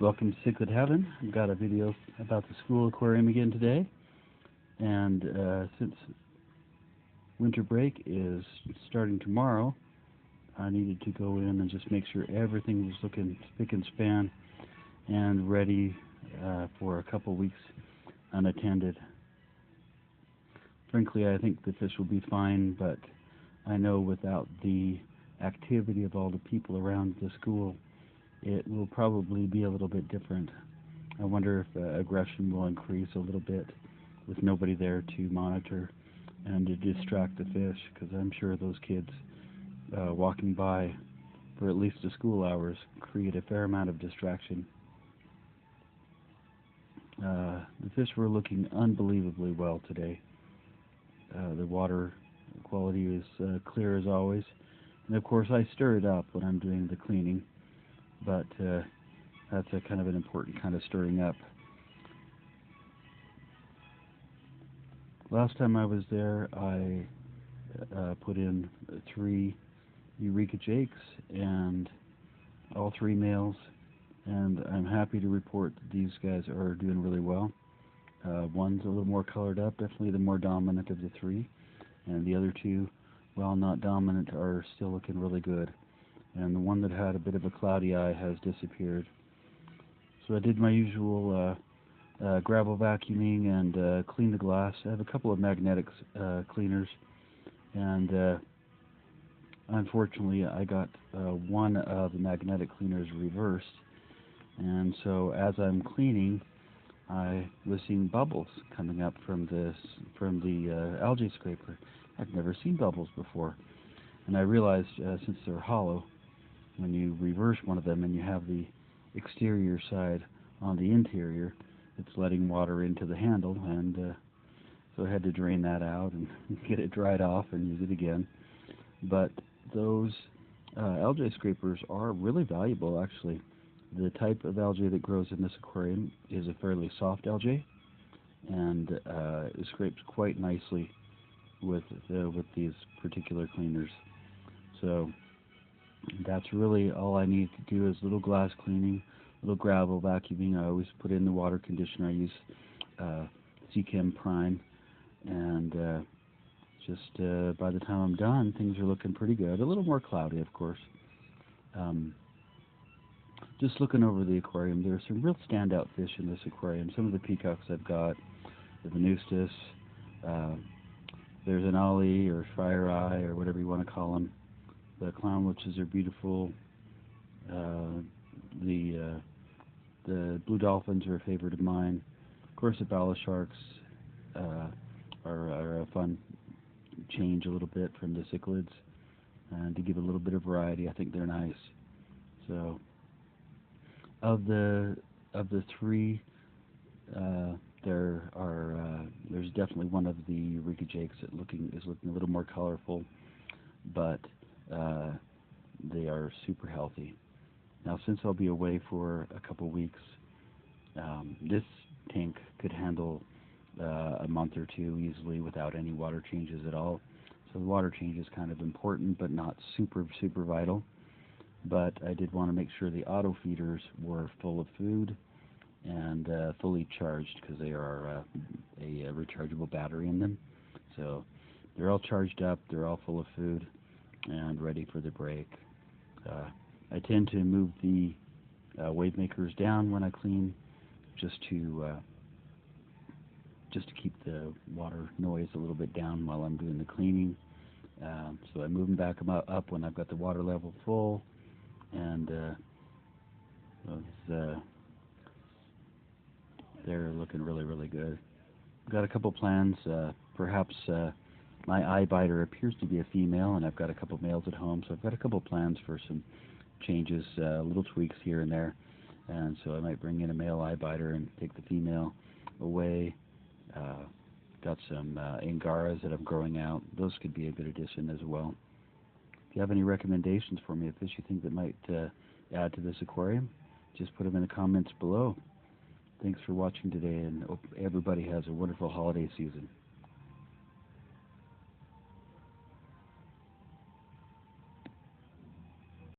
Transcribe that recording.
Welcome to Cichlid Heaven. I've got a video about the school aquarium again today, and since winter break is starting tomorrow, I needed to go in and just make sure everything was looking spick and span and ready for a couple weeks unattended. Frankly, I think the fish will be fine, but I know without the activity of all the people around the school, it will probably be a little bit different. I wonder if aggression will increase a little bit with nobody there to monitor and to distract the fish, because I'm sure those kids walking by for at least the school hours create a fair amount of distraction. The fish were looking unbelievably well today. The water quality is clear as always, and of course I stir it up when I'm doing the cleaning, but that's a kind of an important kind of stirring up. Last time I was there, I put in 3 Eureka Jakes, and all 3 males, and I'm happy to report that these guys are doing really well. One's a little more colored up, definitely the more dominant of the 3, and the other 2, while not dominant, are still looking really good. And the one that had a bit of a cloudy eye has disappeared. So I did my usual gravel vacuuming and clean the glass. I have a couple of magnetic cleaners, and unfortunately I got one of the magnetic cleaners reversed, and so as I'm cleaning, I was seeing bubbles coming up from the algae scraper. I've never seen bubbles before, and I realized since they're hollow, when you reverse one of them and you have the exterior side on the interior, it's letting water into the handle, and so I had to drain that out and get it dried off and use it again. But those algae scrapers are really valuable, actually. The type of algae that grows in this aquarium is a fairly soft algae, and it scrapes quite nicely with these particular cleaners. So that's really all I need to do is little glass cleaning, little gravel vacuuming. I always put in the water conditioner. I use Chem Prime, and just by the time I'm done, things are looking pretty good. A little more cloudy, of course. Just looking over the aquarium, there are some real standout fish in this aquarium. Some of the peacocks I've got, the Venustus, there's an ollie or fire eye or whatever you want to call them. The clownwitches are beautiful. The blue dolphins are a favorite of mine. Of course, the bala sharks are a fun change a little bit from the cichlids, and to give a little bit of variety, I think they're nice. So, of the 3, there's definitely one of the Eureka Jakes that is looking a little more colorful, but they are super healthy. Now, since I'll be away for a couple weeks, this tank could handle a month or 2 easily without any water changes at all. So the water change is kind of important, but not super vital. But I did want to make sure the auto feeders were full of food and fully charged, because they are a rechargeable battery in them. So they're all charged up, they're all full of food and ready for the break. I tend to move the wave makers down when I clean, just to keep the water noise a little bit down while I'm doing the cleaning. So I move them back up when I've got the water level full, and they're looking really good. I've got a couple plans. Perhaps my eye biter appears to be a female, and I've got a couple males at home, so I've got a couple plans for some changes, little tweaks here and there. And so I might bring in a male eye biter and take the female away. Got some angaras that I'm growing out. Those could be a good addition as well. If you have any recommendations for me of fish you think that might add to this aquarium, just put them in the comments below. Thanks for watching today, and hope everybody has a wonderful holiday season.